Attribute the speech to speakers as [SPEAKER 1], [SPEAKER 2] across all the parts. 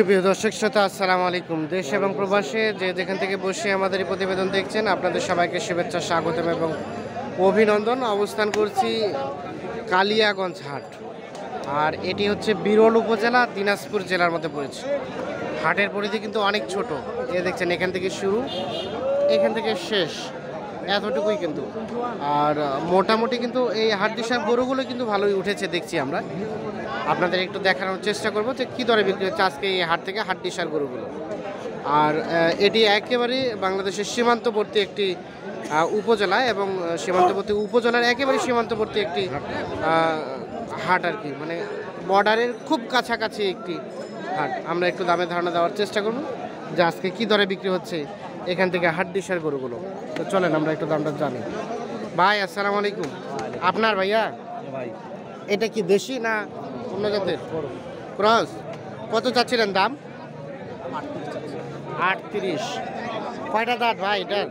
[SPEAKER 1] সুপ্রিয় দর্শক শ্রোতা, আসসালামু আলাইকুম। দেশ এবং প্রবাসে যে যেখান থেকে বসে আমাদের এই প্রতিবেদন দেখছেন, আপনাদের সবাইকে শুভেচ্ছা, স্বাগতম এবং অভিনন্দন। অবস্থান করছি কালিয়াগঞ্জ হাট, আর এটি হচ্ছে বিরল উপজেলা, দিনাজপুর জেলার মধ্যে পড়েছে। হাটের পরিধি কিন্তু অনেক ছোট। দেখছেন এখান থেকে শুরু, এখান থেকে শেষ, এতটুকুই কিন্তু। আর মোটামুটি কিন্তু এই হাট দিশার গরুগুলো কিন্তু ভালোই উঠেছে দেখছি আমরা। আপনাদের একটু দেখানোর চেষ্টা করব যে কী দরে বিক্রি হচ্ছে আজকে এই হাট থেকে হাট দিশার গরুগুলো। আর এটি একেবারে বাংলাদেশের সীমান্তবর্তী একটি উপজেলা, এবং সীমান্তবর্তী উপজেলার একেবারে সীমান্তবর্তী একটি হাট আর কি, মানে বর্ডারের খুব কাছাকাছি একটি হাট। আমরা একটু দামে ধারণা দেওয়ার চেষ্টা করব যে আজকে কী দরে বিক্রি হচ্ছে এখান থেকে হাট দিশার গরুগুলো। তো চলেন আমরা একটু দামটা জানি। ভাই আসসালামু আলাইকুম। আপনার ভাইয়া
[SPEAKER 2] ভাই
[SPEAKER 1] এটা কি দেশি না অন্য জাতের ক্রস? কত চাচ্ছিলেন দাম? 38। কয়টা দাঁত ভাই এটার?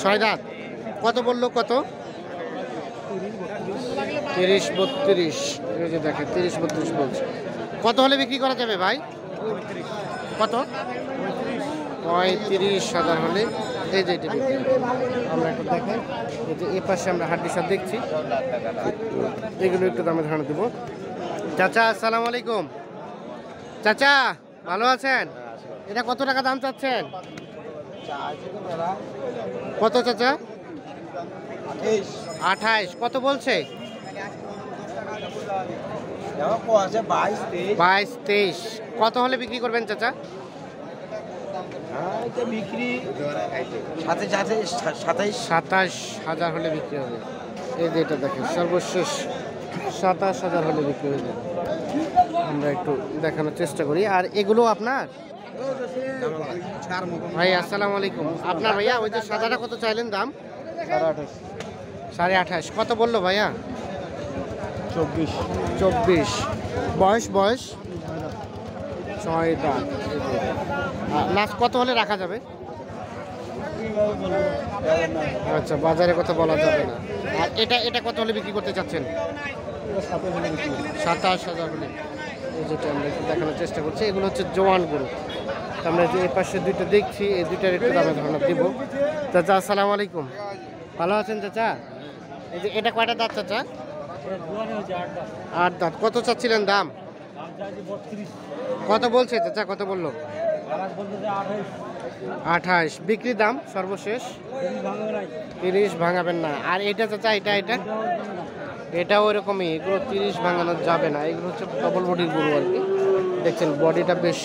[SPEAKER 1] 6 দাঁত। কত বললো কত? 30-32। এই যে দেখেন 30-32 বলছে। কত হলে বিক্রি করা যাবে ভাই? কত? 35,000 হলে এই যে এটা বিক্রি হবে। আমরা একটু দেখাই, এই যে এ পাশে আমরা হাড্ডি সব দেখছি, এগুলো একটু দামে ধারণা দেবো। চাচা আসসালামু আলাইকুম। চাচা ভালো আছেন? এটা কত টাকা দাম চাচ্ছেন? কত চাচা? 28। কত বলছে? 22-23। কত হলে বিক্রি করবেন চাচা?
[SPEAKER 2] বিক্রি
[SPEAKER 1] 27,000 হলে বিক্রি হবে। এই যে এটা দেখেন সর্বশেষ 27,000 হলে বিক্রি হয়ে যাবে। আমরা একটু দেখানোর চেষ্টা করি। আর এগুলো আপনার ভাই? আসসালামু আলাইকুম। আপনার ভাইয়া ওই যে সাদাটা কত চাইলেন দাম? 28.5। কত বললো ভাইয়া? 24। বয়স 6 দাঁত। লাস্ট কত হলে রাখা যাবে? আচ্ছা, বাজারে কথা বলা যাবে না। আর এটা কত হলে বিক্রি করতে চাচ্ছেন? 27,000 হলে। এই যেটা আমরা একটু দেখানোর চেষ্টা করছি, এগুলো হচ্ছে জোয়ান গরু। আমরা যে এই পাশে দুইটা দেখছি, এই দুইটার একটু দামে ধারণা দিব। চাচা আসসালামু আলাইকুম। ভালো আছেন চাচা? এই যে এটা কয়টা দাঁত চাচা? 8 দাঁত। কত চাচ্ছিলেন দাম? কত বলছে চাচা? কত বললো? 28। বিক্রি দাম সর্বশেষ 30 ভাঙাবেন না। আর এটা চাচা এটাও ওরকমই, এগুলো 30 ভাঙানো যাবে না। এগুলো হচ্ছে ডবল বডির গরু আর কি। দেখছেন বডিটা বেশ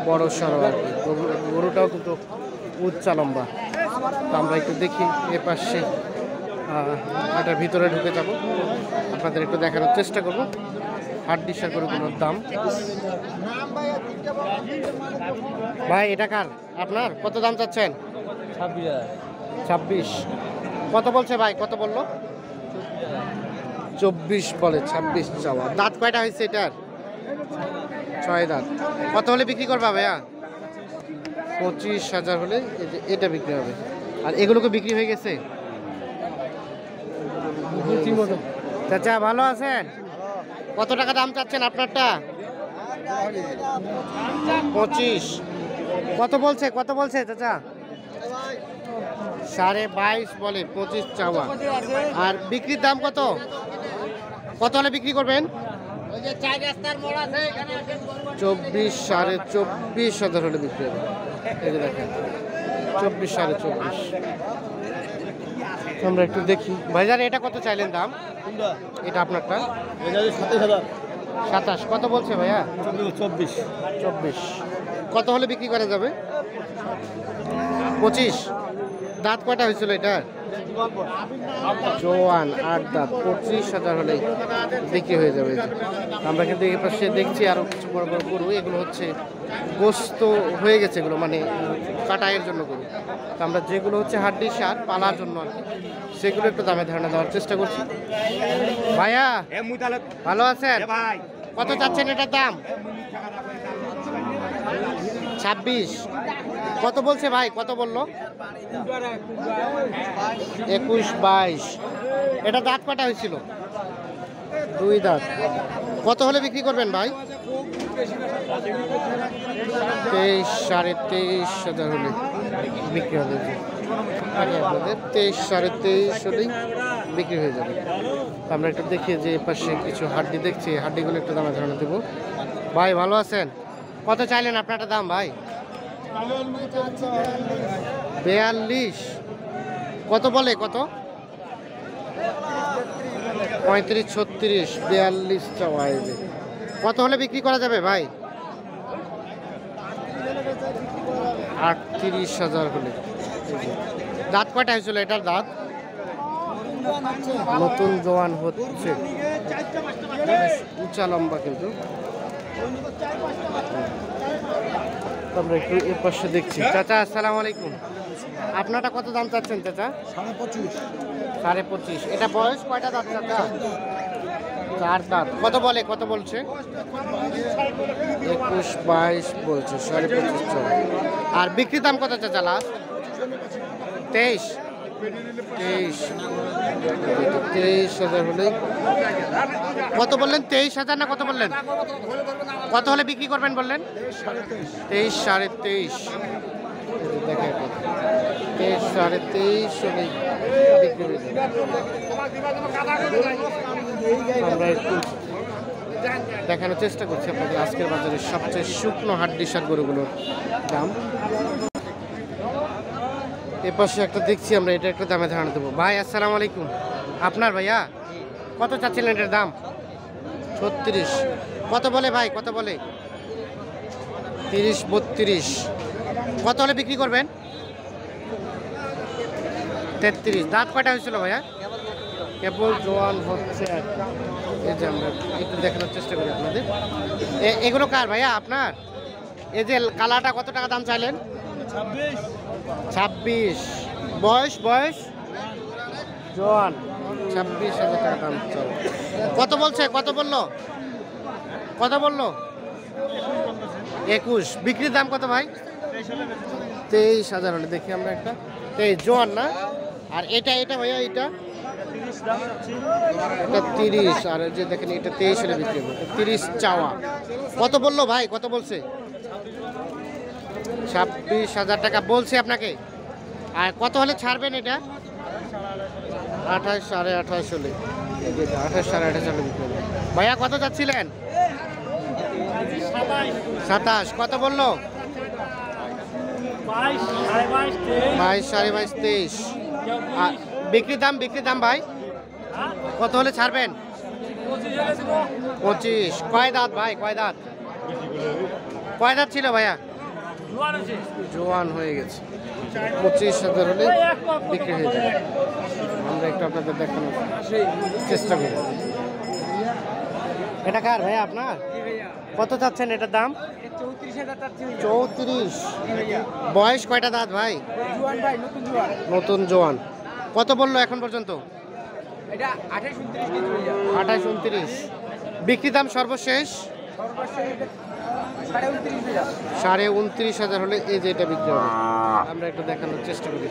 [SPEAKER 1] বড় সড়ো আর কি। গরুটাও কিন্তু উচ্চা লম্বা। তো আমরা একটু দেখি এ পাশে হাটের ভিতরে ঢুকে যাব, আপনাদের একটু দেখানোর চেষ্টা করব হাট দিশার গরুগুলোর দাম। ভাই এটা কার? আপনার? কত দাম চাচ্ছেন? 26। কত বলছে ভাই? কত বললো? 24 বলে, 26 চাওয়া। দাঁত কয়টা হয়েছে এটার? 6 দাঁত। কত হলে বিক্রি করবা ভাইয়া? 25,000 হলে এটা বিক্রি হবে। আর এগুলোকে বিক্রি হয়ে গেছে? চাচা ভালো আছেন? কত টাকা দাম চাচ্ছেন আপনারটা? 25। কত বলছে চাচা? 22.5 বলে, 25 চাওয়া। আর বিক্রির দাম কত? কত হলে বিক্রি করবেন? 24,500 হলে বিক্রি হবে। এই যে দেখেন 24,500। আমরা একটু দেখি ভাইজান, এটা কত চাইলেন দাম? এটা আপনারটা? 27। কত বলছে ভাইয়া? 24। কত হলে বিক্রি করা যাবে? 25। দাঁত কয়টা হয়েছিল এটা? জোয়ান 8 দাঁত। 25,000 হলে বিক্রি হয়ে যাবে। আমরা কিন্তু এই পাশে দেখছি আরো কিছু বড় বড় গরু। এগুলো হচ্ছে গোস্ত হয়ে গেছে, এগুলো মানে কাটাইয়ের জন্য গরু। তো আমরা যেগুলো হচ্ছে হাড্ডি সার পালার জন্য আর কি, সেগুলো একটু দামে ধারণা দেওয়ার চেষ্টা করছি। ভাইয়া ভালো আছেন? কত চাচ্ছেন এটার দাম? 26। কত বলছে ভাই? কত বললো? 21-22। এটা দাঁত কয়টা হয়েছিল? 2 দাঁত। কত হলে বিক্রি করবেন ভাই? তেইশ, 23,500 হলে বিক্রি হবে। আপনাদের 23, 23,500 হলেই বিক্রি হয়ে যাবে। আমরা একটু দেখি যে পাশে কিছু হাড্ডি দেখছি, হাড্ডিগুলো একটু দামে ধারণা দেবো। ভাই ভালো আছেন? কত চাইলেন আপনারটা দাম ভাই? 42। কত বলে কত? 35, 36, 42 চাওয়া। কত হলে বিক্রি করা যাবে ভাই? 38,000 হলে। দাঁত কয়টা হয়েছিল এটার? দাঁত নতুন জোয়ান হচ্ছে, উঁচা লম্বা কিন্তু। আমরা একটু এর পাশে দেখছি। চাচা আসসালামু আলাইকুম, আপনারটা কত দাম চাচ্ছেন চাচা?
[SPEAKER 2] 25.5।
[SPEAKER 1] 25.5। এটা বয়স কয়টা দাঁত চাচা? 4 দাঁত। কত বলে, কত বলছে? 21, 22 বলছে, 25.5। আর বিক্রি দাম কত চাচা লাস্ট? 23। 23,000 হলে। কত বললেন? 23,000 না কত বললেন? কত হলে বিক্রি করবেন বললেন? 23, 23.5। দেখে 23, 23.5 হলে বিক্রি হয়ে যাবে। আমরা একটু দেখানোর চেষ্টা করছি আপনাদের আজকের বাজারে সবচেয়ে শুকনো হাড্ডিসার গরুগুলোর দাম। এর পাশে একটা দেখছি আমরা, এটা একটা দামে ধারণা দেবো। ভাই আসসালামু আলাইকুম, আপনার ভাইয়া কত চাচ্ছিলেন এটার দাম? 36। কত বলে ভাই, কত বলে? 30, 32। কত হলে বিক্রি করবেন? 33। দাঁত কয়টা হয়েছিল ভাইয়া? কেবল জোয়ান হচ্ছে। এই যে আমরা একটু দেখানোর চেষ্টা করি আপনাদের। এগুলো কার ভাইয়া আপনার? এই যে কালাটা কত টাকা দাম চাইলেন? 26। বয়স বয়স জোয়ান, 26,000 টাকা দাম চাল। কত বলছে, কত বললো, কত বললো? 21। বিক্রির দাম কত ভাই? 23,000 হলে দেখি আমরা একটা। 23 জোয়ান না? আর এটা এটা ভাইয়া এটা? এটা 30। আর যে দেখেন এটা 23 হলে বিক্রি হবে। 30 চাওয়া। কত বললো ভাই, কত বলছে? 26,000 টাকা বলছে আপনাকে। আর কত হলে ছাড়বেন এটা? 28, 28.5 হলে। 28, 28.5 হলে বিক্রি হবে। ভাইয়া কত যাচ্ছিলেন? 27। কত বললো? 22, 22.5, 23। বিক্রির দাম, বিক্রির দাম ভাই কত হলে ছাড়বেন? 25। কয় দাঁত ভাই, কয় দাঁত? কয় দাঁত ছিল ভাইয়া? জোয়ান হয়ে গেছে। 25,000 হলে বিক্রি হয়ে যাবে। আমরা একটু আপনাদের দেখানোর চেষ্টা করি। এটা কার ভাইয়া আপনার? কত চাচ্ছেন এটার দাম? 34। বয়স কয়টা দাঁত ভাই? নতুন জোয়ান। কত বললো এখন পর্যন্ত? 28, 29। বিক্রি দাম সর্বশেষ 29,500 হলে এই যে এটা বিক্রি হবে। আমরা একটু দেখানোর চেষ্টা করি।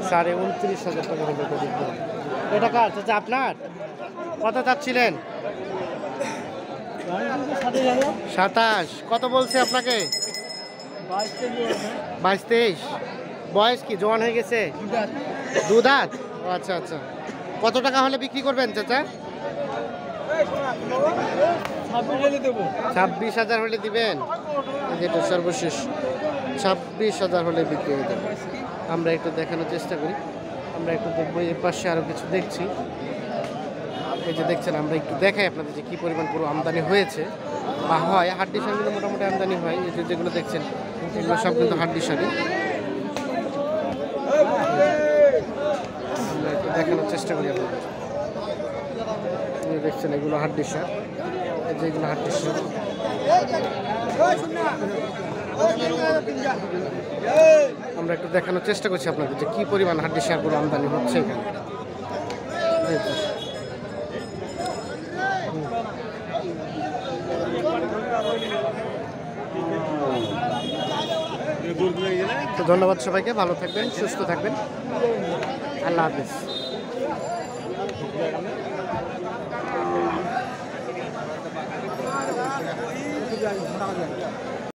[SPEAKER 1] 29,500 টাকা হলে এটা বিক্রি হবে। এটা কার চাচা আপনার? কত চাচ্ছিলেন? 27। কত বলছে আপনাকে? 22, 23। বয়স কি জোয়ান হয়ে গেছে? 2 দাঁত। আচ্ছা আচ্ছা। কত টাকা হলে বিক্রি করবেন চাচা? 26,000 হলে দিবেন। যেটা সর্বশেষ 26,000 হলে বিক্রি হয়ে যাবে। আমরা একটু দেখানোর চেষ্টা করি। আমরা একটু দেখবো এর পাশে আরও কিছু দেখছি। এই যে দেখছেন, আমরা একটু দেখাই আপনাদের যে কী পরিমাণ পুরো আমদানি হয়েছে বা হয়। হাড্ডি শাড়িগুলো মোটামুটি আমদানি হয়। এই যে যেগুলো দেখছেন এগুলো সব কিন্তু হাড্ডি শাড়ি। আমরা একটু দেখানোর চেষ্টা করি আপনাদের। দেখছেন এগুলো হাড্ডি শাড়ি, যেগুলো হাড্ডি শাড়ি। আমরা একটু দেখানোর চেষ্টা করছি আপনাদের যে কী পরিমাণ হাড্ডি শাড়িগুলো আমদানি হচ্ছে এখানে। তো ধন্যবাদ সবাইকে, ভালো থাকবেন, সুস্থ থাকবেন, আল্লাহ হাফেজ।